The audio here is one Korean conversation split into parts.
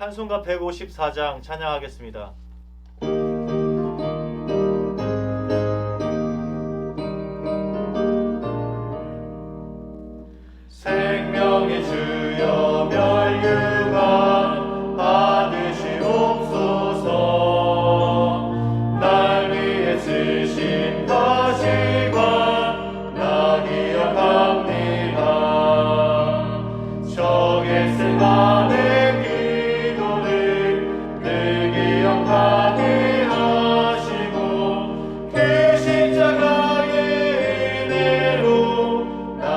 찬송가 154장 찬양하겠습니다. 생명의 주여 멸류관 받으시옵소서. 날 위해 쓰신 가시관 나 기억합니다. 적의 쓸만의 기도를 늘 기억하게 하시고 그 십자가의 은혜로 날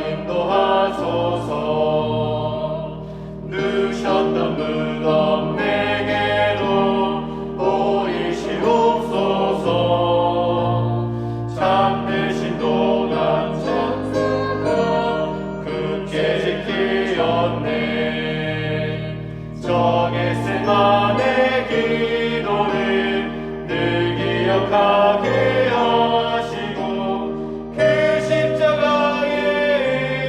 인도하소서. 누셨던 무덤 내게로 보이시옵소서. 잠드신 동안 천사가 굳게 지키었네. 적의 쓸만의 기도를 늘 기억하게 하시고 그 십자가의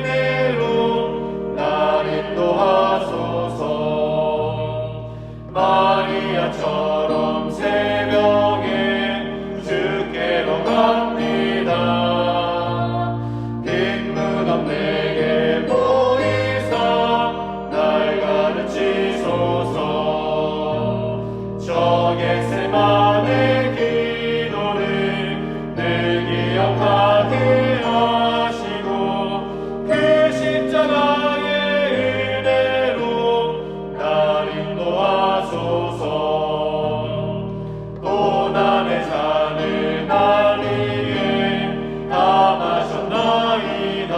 은혜로 날 인도하소서. 마리아처럼 새벽에 주께로 갑니다. 빈 무덤 내게 보이사 날 가르치소서. 적의 쓸만의 기도를 늘 기억하게 하시고 그 십자가의 은혜로 날 인도하소서. 고난의 잔을 날 위해 다 마셨나이다.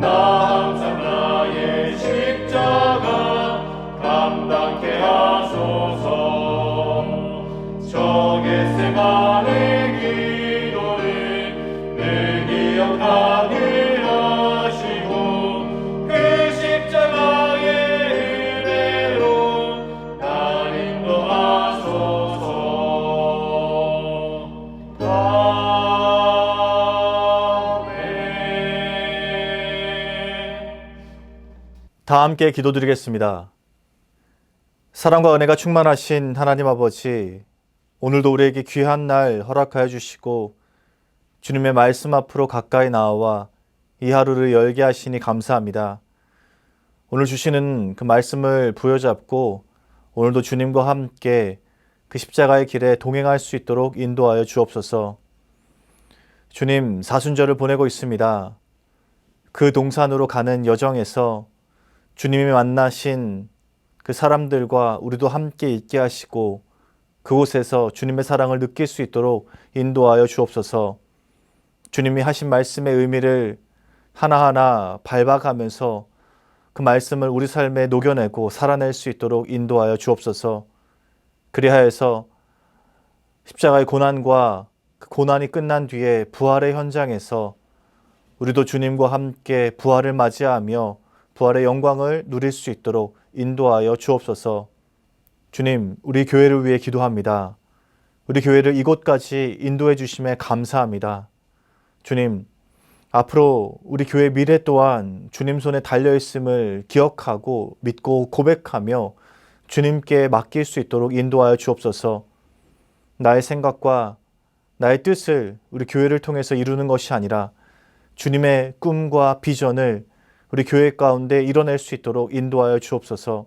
나 항상 나의 십자가 감당케 하소서. 적의 쓸만의 기도를 늘 기억하게 하시고 그 십자가의 은혜로 날 인도하소서. 아멘. 다 함께 기도드리겠습니다. 사랑과 은혜가 충만하신 하나님 아버지, 오늘도 우리에게 귀한 날 허락하여 주시고 주님의 말씀 앞으로 가까이 나와 이 하루를 열게 하시니 감사합니다. 오늘 주시는 그 말씀을 부여잡고 오늘도 주님과 함께 그 십자가의 길에 동행할 수 있도록 인도하여 주옵소서. 주님, 사순절을 보내고 있습니다. 그 동산으로 가는 여정에서 주님이 만나신 그 사람들과 우리도 함께 있게 하시고 그곳에서 주님의 사랑을 느낄 수 있도록 인도하여 주옵소서. 주님이 하신 말씀의 의미를 하나하나 밟아가면서 그 말씀을 우리 삶에 녹여내고 살아낼 수 있도록 인도하여 주옵소서. 그리하여서 십자가의 고난과 그 고난이 끝난 뒤에 부활의 현장에서 우리도 주님과 함께 부활을 맞이하며 부활의 영광을 누릴 수 있도록 인도하여 주옵소서. 주님, 우리 교회를 위해 기도합니다. 우리 교회를 이곳까지 인도해 주심에 감사합니다. 주님, 앞으로 우리 교회 미래 또한 주님 손에 달려있음을 기억하고 믿고 고백하며 주님께 맡길 수 있도록 인도하여 주옵소서. 나의 생각과 나의 뜻을 우리 교회를 통해서 이루는 것이 아니라 주님의 꿈과 비전을 우리 교회 가운데 이뤄낼 수 있도록 인도하여 주옵소서.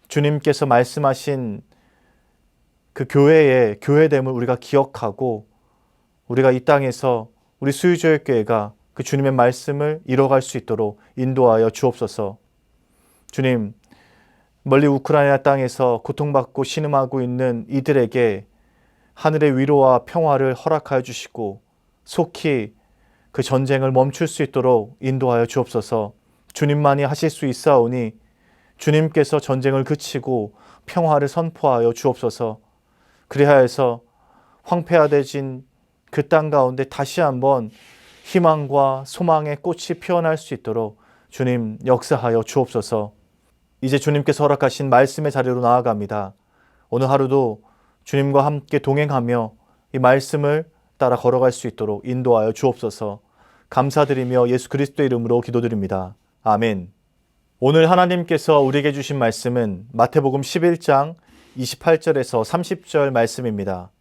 주님께서 말씀하신 그 교회의 교회됨을 우리가 기억하고 우리가 이 땅에서 우리 수유조역교회가 그 주님의 말씀을 이뤄갈 수 있도록 인도하여 주옵소서. 주님, 멀리 우크라이나 땅에서 고통받고 신음하고 있는 이들에게 하늘의 위로와 평화를 허락하여 주시고 속히 그 전쟁을 멈출 수 있도록 인도하여 주옵소서. 주님만이 하실 수 있사오니 주님께서 전쟁을 그치고 평화를 선포하여 주옵소서. 그리하여서 황폐화되진 그 땅 가운데 다시 한번 희망과 소망의 꽃이 피어날 수 있도록 주님 역사하여 주옵소서. 이제 주님께서 허락하신 말씀의 자리로 나아갑니다. 오늘 하루도 주님과 함께 동행하며 이 말씀을 따라 걸어갈 수 있도록 인도하여 주옵소서. 감사드리며 예수 그리스도의 이름으로 기도드립니다. 아멘. 오늘 하나님께서 우리에게 주신 말씀은 마태복음 11장 28절에서 30절 말씀입니다.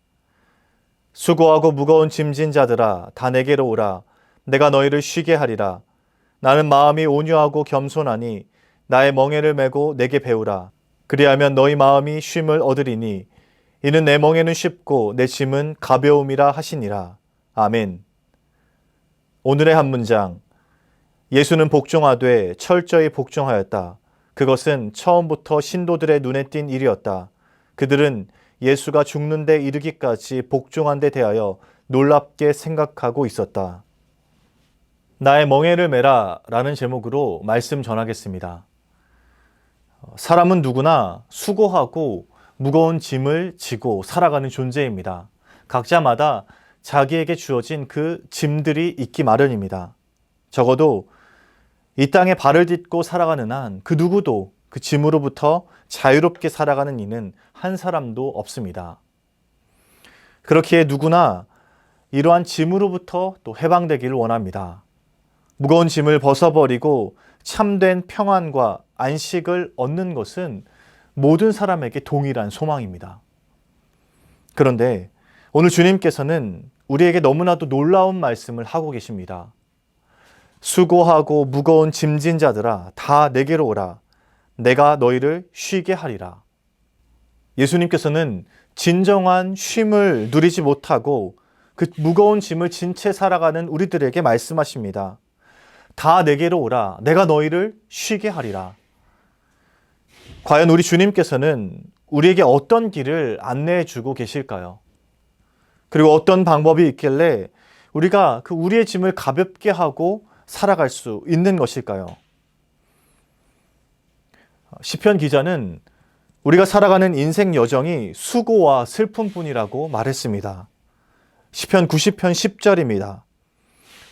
수고하고 무거운 짐진 자들아 다 내게로 오라. 내가 너희를 쉬게 하리라. 나는 마음이 온유하고 겸손하니 나의 멍에를 메고 내게 배우라. 그리하면 너희 마음이 쉼을 얻으리니 이는 내 멍에는 쉽고 내 짐은 가벼움이라 하시니라. 아멘. 오늘의 한 문장. 예수는 복종하되 철저히 복종하였다. 그것은 처음부터 신도들의 눈에 띈 일이었다. 그들은 예수가 죽는 데 이르기까지 복종한 데 대하여 놀랍게 생각하고 있었다. 나의 멍에를 메라 라는 제목으로 말씀 전하겠습니다. 사람은 누구나 수고하고 무거운 짐을 지고 살아가는 존재입니다. 각자마다 자기에게 주어진 그 짐들이 있기 마련입니다. 적어도 이 땅에 발을 딛고 살아가는 한 그 누구도 그 짐으로부터 자유롭게 살아가는 이는 한 사람도 없습니다. 그렇기에 누구나 이러한 짐으로부터 또 해방되기를 원합니다. 무거운 짐을 벗어버리고 참된 평안과 안식을 얻는 것은 모든 사람에게 동일한 소망입니다. 그런데 오늘 주님께서는 우리에게 너무나도 놀라운 말씀을 하고 계십니다. 수고하고 무거운 짐진 자들아 다 내게로 오라. 내가 너희를 쉬게 하리라. 예수님께서는 진정한 쉼을 누리지 못하고 그 무거운 짐을 진 채 살아가는 우리들에게 말씀하십니다. 다 내게로 오라. 내가 너희를 쉬게 하리라. 과연 우리 주님께서는 우리에게 어떤 길을 안내해 주고 계실까요? 그리고 어떤 방법이 있길래 우리가 그 우리의 짐을 가볍게 하고 살아갈 수 있는 것일까요? 시편 기자는 우리가 살아가는 인생 여정이 수고와 슬픔뿐이라고 말했습니다. 시편 90편 10절입니다.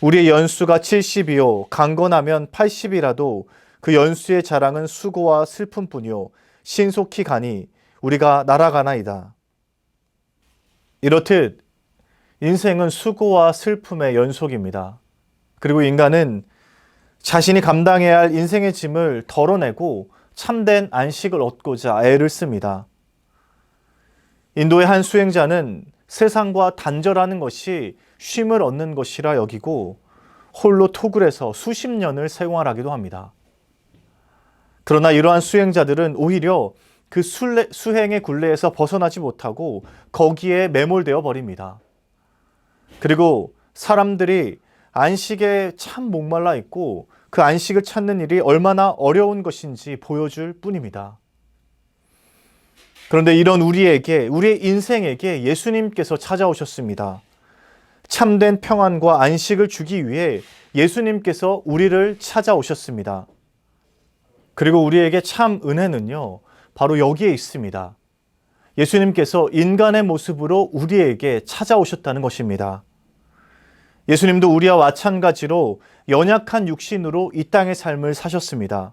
우리의 연수가 70이요 강건하면 80이라도 그 연수의 자랑은 수고와 슬픔뿐이요 신속히 가니 우리가 날아가나이다. 이렇듯 인생은 수고와 슬픔의 연속입니다. 그리고 인간은 자신이 감당해야 할 인생의 짐을 덜어내고 참된 안식을 얻고자 애를 씁니다. 인도의 한 수행자는 세상과 단절하는 것이 쉼을 얻는 것이라 여기고 홀로 토굴에서 수십 년을 생활하기도 합니다. 그러나 이러한 수행자들은 오히려 그 수행의 굴레에서 벗어나지 못하고 거기에 매몰되어 버립니다. 그리고 사람들이 안식에 참 목말라 있고 그 안식을 찾는 일이 얼마나 어려운 것인지 보여줄 뿐입니다. 그런데 이런 우리의 인생에게 예수님께서 찾아오셨습니다. 참된 평안과 안식을 주기 위해 예수님께서 우리를 찾아오셨습니다. 그리고 우리에게 참 은혜는요, 바로 여기에 있습니다. 예수님께서 인간의 모습으로 우리에게 찾아오셨다는 것입니다. 예수님도 우리와 마찬가지로 연약한 육신으로 이 땅의 삶을 사셨습니다.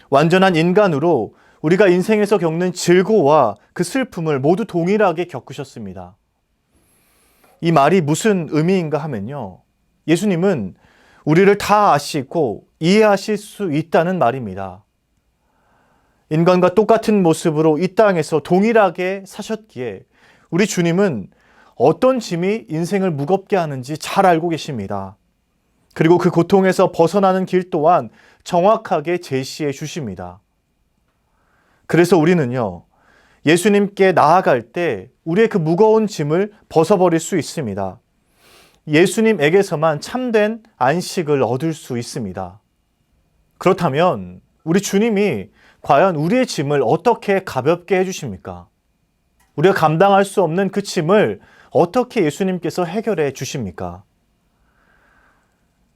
완전한 인간으로 우리가 인생에서 겪는 질고와 그 슬픔을 모두 동일하게 겪으셨습니다. 이 말이 무슨 의미인가 하면요. 예수님은 우리를 다 아시고 이해하실 수 있다는 말입니다. 인간과 똑같은 모습으로 이 땅에서 동일하게 사셨기에 우리 주님은 어떤 짐이 인생을 무겁게 하는지 잘 알고 계십니다. 그리고 그 고통에서 벗어나는 길 또한 정확하게 제시해 주십니다. 그래서 우리는요, 예수님께 나아갈 때 우리의 그 무거운 짐을 벗어버릴 수 있습니다. 예수님에게서만 참된 안식을 얻을 수 있습니다. 그렇다면 우리 주님이 과연 우리의 짐을 어떻게 가볍게 해주십니까? 우리가 감당할 수 없는 그 짐을 어떻게 예수님께서 해결해 주십니까?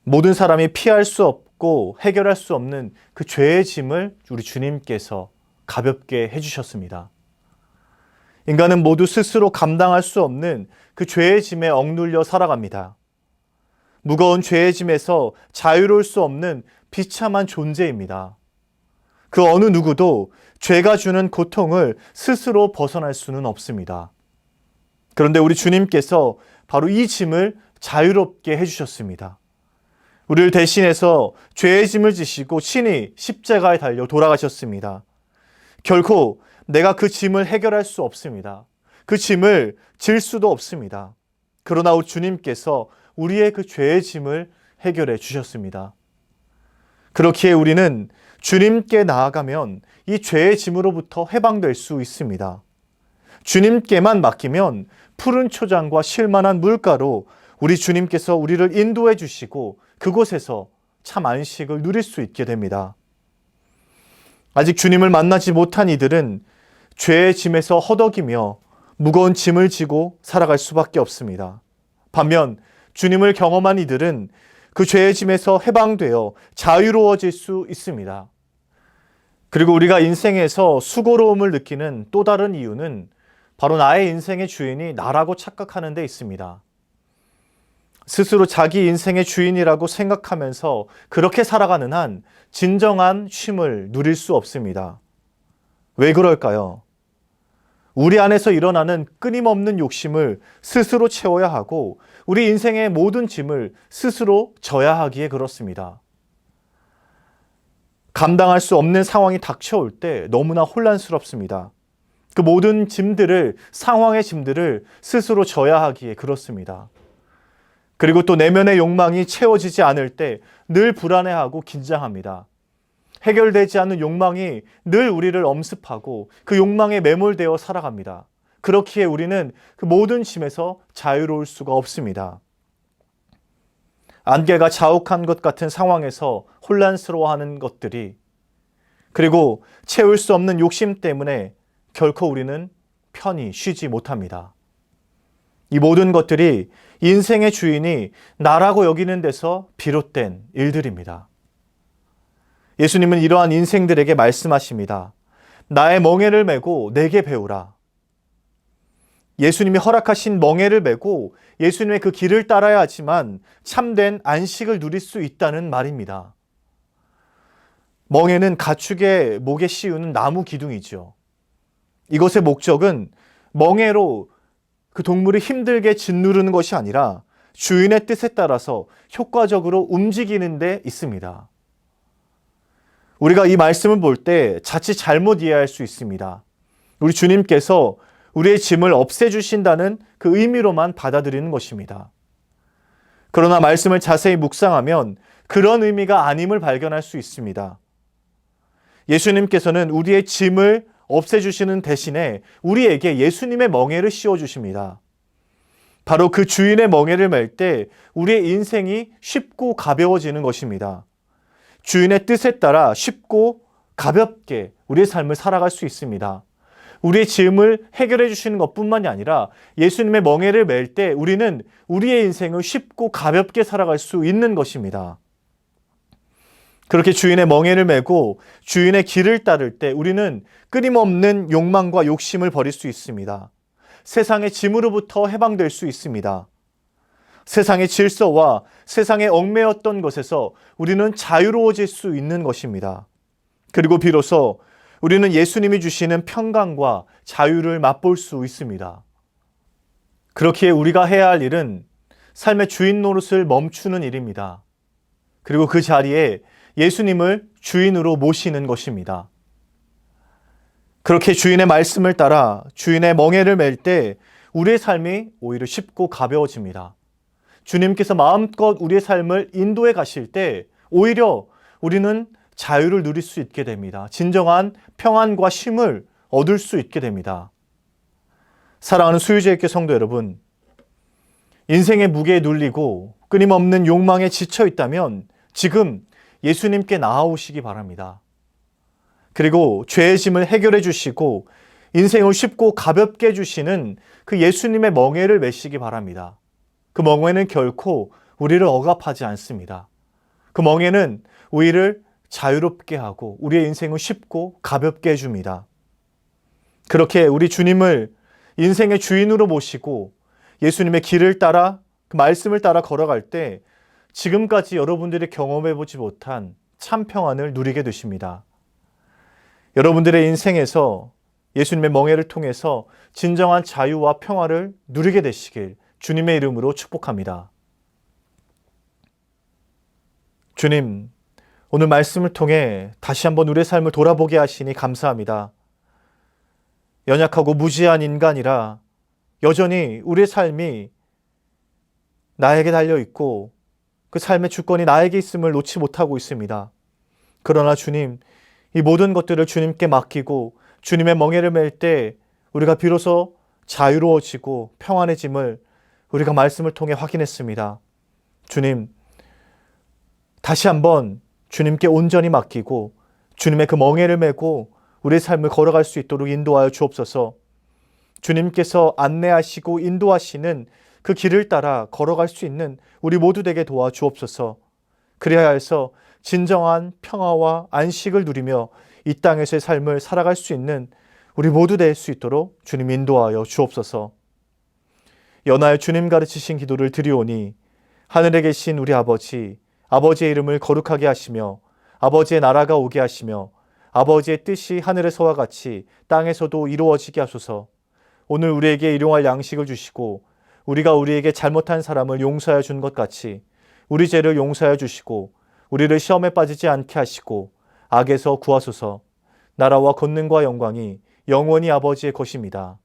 모든 사람이 피할 수 없고 해결할 수 없는 그 죄의 짐을 우리 주님께서 가볍게 해주셨습니다. 인간은 모두 스스로 감당할 수 없는 그 죄의 짐에 억눌려 살아갑니다. 무거운 죄의 짐에서 자유로울 수 없는 비참한 존재입니다. 그 어느 누구도 죄가 주는 고통을 스스로 벗어날 수는 없습니다. 그런데 우리 주님께서 바로 이 짐을 자유롭게 해주셨습니다. 우리를 대신해서 죄의 짐을 지시고 친히 십자가에 달려 돌아가셨습니다. 결코 내가 그 짐을 해결할 수 없습니다. 그 짐을 질 수도 없습니다. 그러나 주님께서 우리의 그 죄의 짐을 해결해 주셨습니다. 그렇기에 우리는 주님께 나아가면 이 죄의 짐으로부터 해방될 수 있습니다. 주님께만 맡기면 푸른 초장과 실만한 물가로 우리 주님께서 우리를 인도해 주시고 그곳에서 참 안식을 누릴 수 있게 됩니다. 아직 주님을 만나지 못한 이들은 죄의 짐에서 허덕이며 무거운 짐을 지고 살아갈 수밖에 없습니다. 반면 주님을 경험한 이들은 그 죄의 짐에서 해방되어 자유로워질 수 있습니다. 그리고 우리가 인생에서 수고로움을 느끼는 또 다른 이유는 바로 나의 인생의 주인이 나라고 착각하는 데 있습니다. 스스로 자기 인생의 주인이라고 생각하면서 그렇게 살아가는 한 진정한 쉼을 누릴 수 없습니다. 왜 그럴까요? 우리 안에서 일어나는 끊임없는 욕심을 스스로 채워야 하고 우리 인생의 모든 짐을 스스로 져야 하기에 그렇습니다. 감당할 수 없는 상황이 닥쳐올 때 너무나 혼란스럽습니다. 그 모든 짐들을, 상황의 짐들을 스스로 져야 하기에 그렇습니다. 그리고 또 내면의 욕망이 채워지지 않을 때 늘 불안해하고 긴장합니다. 해결되지 않는 욕망이 늘 우리를 엄습하고 그 욕망에 매몰되어 살아갑니다. 그렇기에 우리는 그 모든 짐에서 자유로울 수가 없습니다. 안개가 자욱한 것 같은 상황에서 혼란스러워하는 것들이, 그리고 채울 수 없는 욕심 때문에 결코 우리는 편히 쉬지 못합니다. 이 모든 것들이 인생의 주인이 나라고 여기는 데서 비롯된 일들입니다. 예수님은 이러한 인생들에게 말씀하십니다. 나의 멍에를 메고 내게 배우라. 예수님이 허락하신 멍에를 메고 예수님의 그 길을 따라야 하지만 참된 안식을 누릴 수 있다는 말입니다. 멍에는 가축의 목에 씌우는 나무 기둥이죠. 이것의 목적은 멍에로 그 동물이 힘들게 짓누르는 것이 아니라 주인의 뜻에 따라서 효과적으로 움직이는 데 있습니다. 우리가 이 말씀을 볼 때 자칫 잘못 이해할 수 있습니다. 우리 주님께서 우리의 짐을 없애주신다는 그 의미로만 받아들이는 것입니다. 그러나 말씀을 자세히 묵상하면 그런 의미가 아님을 발견할 수 있습니다. 예수님께서는 우리의 짐을 없애주시는 대신에 우리에게 예수님의 멍에를 씌워주십니다. 바로 그 주인의 멍에를 맬 때 우리의 인생이 쉽고 가벼워지는 것입니다. 주인의 뜻에 따라 쉽고 가볍게 우리의 삶을 살아갈 수 있습니다. 우리의 짐을 해결해 주시는 것뿐만이 아니라 예수님의 멍에를 맬 때 우리는 우리의 인생을 쉽고 가볍게 살아갈 수 있는 것입니다. 그렇게 주인의 멍에를 메고 주인의 길을 따를 때 우리는 끊임없는 욕망과 욕심을 버릴 수 있습니다. 세상의 짐으로부터 해방될 수 있습니다. 세상의 질서와 세상에 얽매였던 것에서 우리는 자유로워질 수 있는 것입니다. 그리고 비로소 우리는 예수님이 주시는 평강과 자유를 맛볼 수 있습니다. 그렇기에 우리가 해야 할 일은 삶의 주인 노릇을 멈추는 일입니다. 그리고 그 자리에 예수님을 주인으로 모시는 것입니다. 그렇게 주인의 말씀을 따라 주인의 멍에를 맬 때 우리의 삶이 오히려 쉽고 가벼워집니다. 주님께서 마음껏 우리의 삶을 인도해 가실 때 오히려 우리는 자유를 누릴 수 있게 됩니다. 진정한 평안과 쉼을 얻을 수 있게 됩니다. 사랑하는 수유제일교 성도 여러분, 인생의 무게에 눌리고 끊임없는 욕망에 지쳐 있다면 지금 예수님께 나아오시기 바랍니다. 그리고 죄의 짐을 해결해 주시고 인생을 쉽고 가볍게 해주시는 그 예수님의 멍에를 메시기 바랍니다. 그 멍에는 결코 우리를 억압하지 않습니다. 그 멍에는 우리를 자유롭게 하고 우리의 인생을 쉽고 가볍게 해줍니다. 그렇게 우리 주님을 인생의 주인으로 모시고 예수님의 길을 따라 그 말씀을 따라 걸어갈 때 지금까지 여러분들이 경험해보지 못한 참 평안을 누리게 되십니다. 여러분들의 인생에서 예수님의 멍에를 통해서 진정한 자유와 평화를 누리게 되시길 주님의 이름으로 축복합니다. 주님, 오늘 말씀을 통해 다시 한번 우리의 삶을 돌아보게 하시니 감사합니다. 연약하고 무지한 인간이라 여전히 우리의 삶이 나에게 달려있고 그 삶의 주권이 나에게 있음을 놓지 못하고 있습니다. 그러나 주님, 이 모든 것들을 주님께 맡기고 주님의 멍에를 맬 때 우리가 비로소 자유로워지고 평안해짐을 우리가 말씀을 통해 확인했습니다. 주님, 다시 한번 주님께 온전히 맡기고 주님의 그 멍에를 메고 우리의 삶을 걸어갈 수 있도록 인도하여 주옵소서. 주님께서 안내하시고 인도하시는 그 길을 따라 걸어갈 수 있는 우리 모두 되게 도와주옵소서. 그래야 해서 진정한 평화와 안식을 누리며 이 땅에서의 삶을 살아갈 수 있는 우리 모두 될 수 있도록 주님 인도하여 주옵소서. 연하여 주님 가르치신 기도를 드리오니 하늘에 계신 우리 아버지, 아버지의 이름을 거룩하게 하시며 아버지의 나라가 오게 하시며 아버지의 뜻이 하늘에서와 같이 땅에서도 이루어지게 하소서. 오늘 우리에게 일용할 양식을 주시고 우리가 우리에게 잘못한 사람을 용서하여 준 것 같이 우리 죄를 용서하여 주시고 우리를 시험에 빠지지 않게 하시고 악에서 구하소서. 나라와 권능과 영광이 영원히 아버지의 것입니다.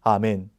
아멘.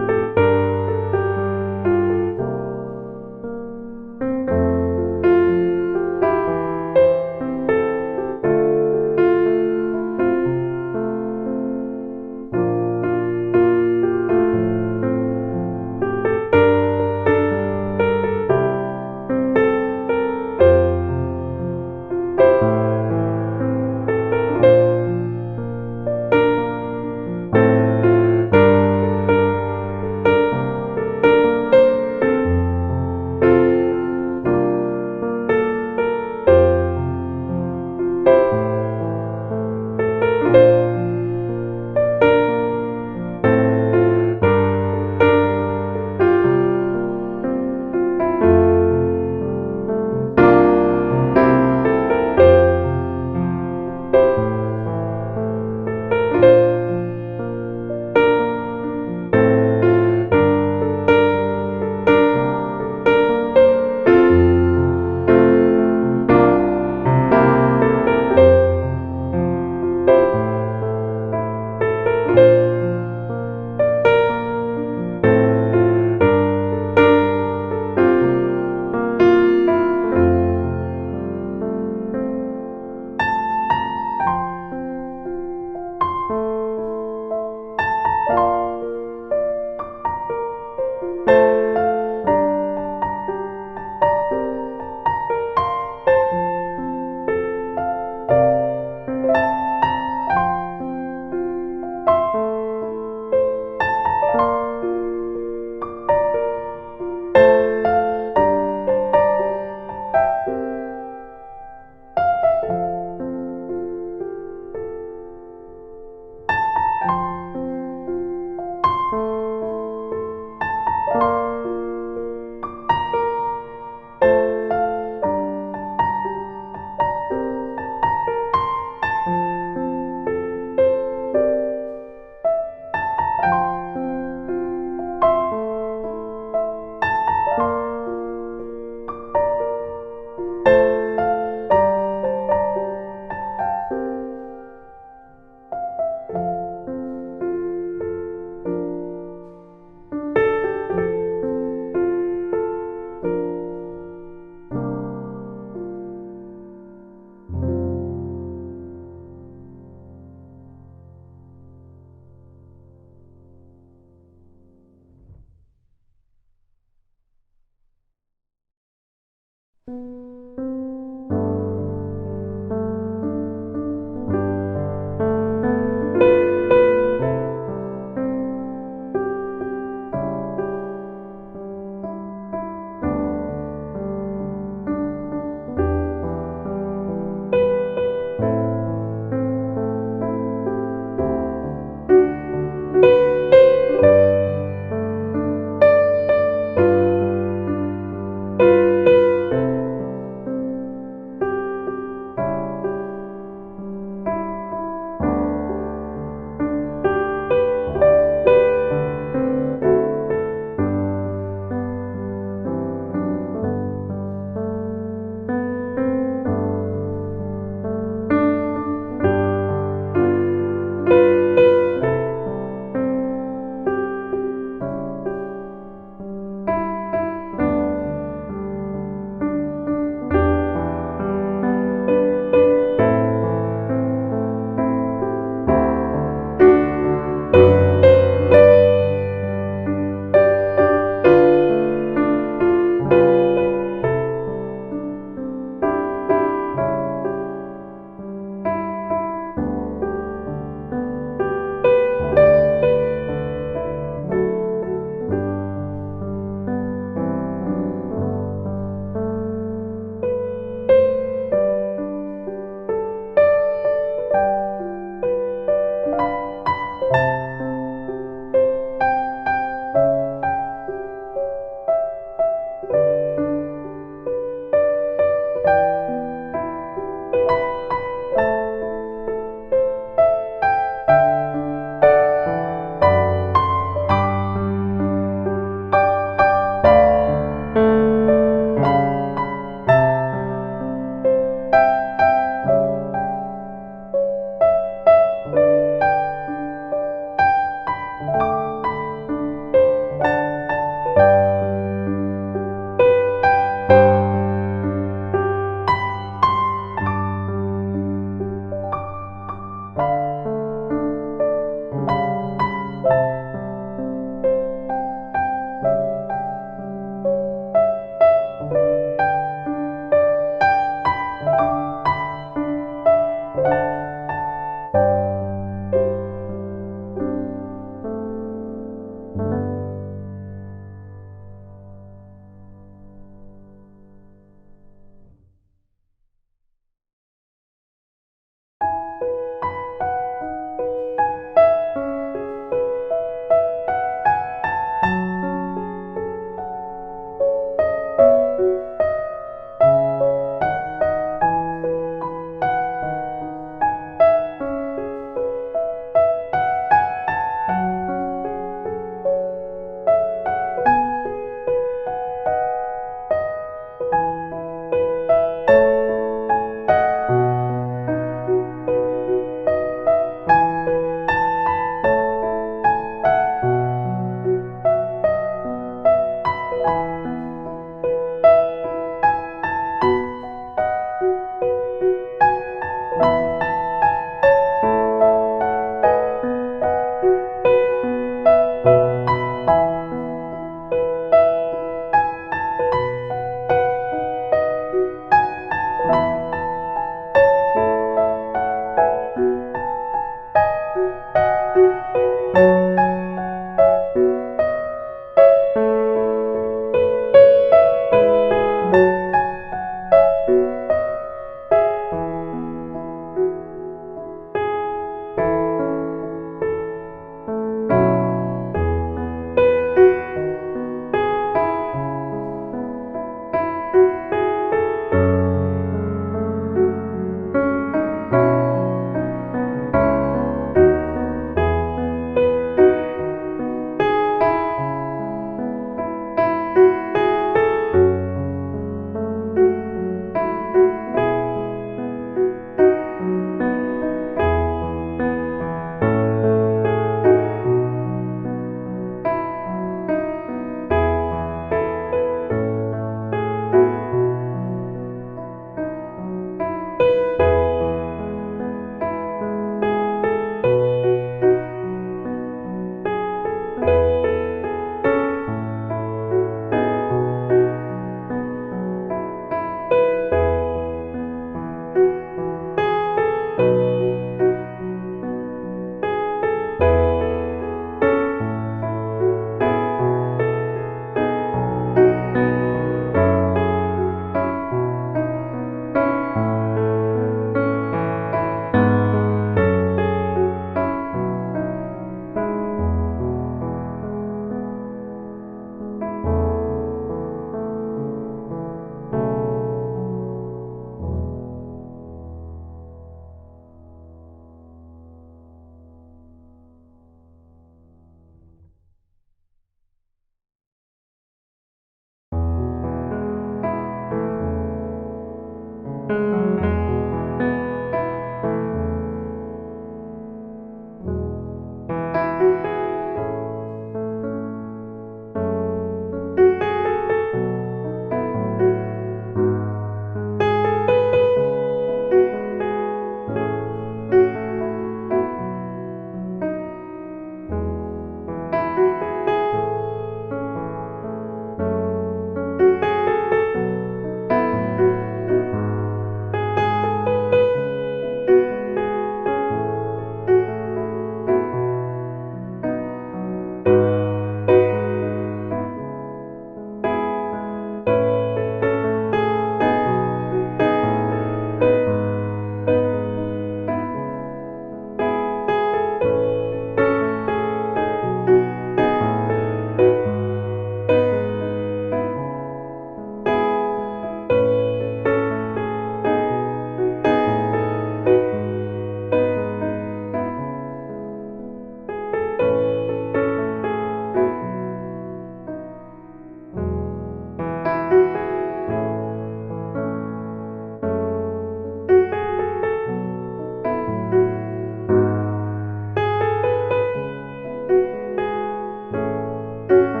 주세요.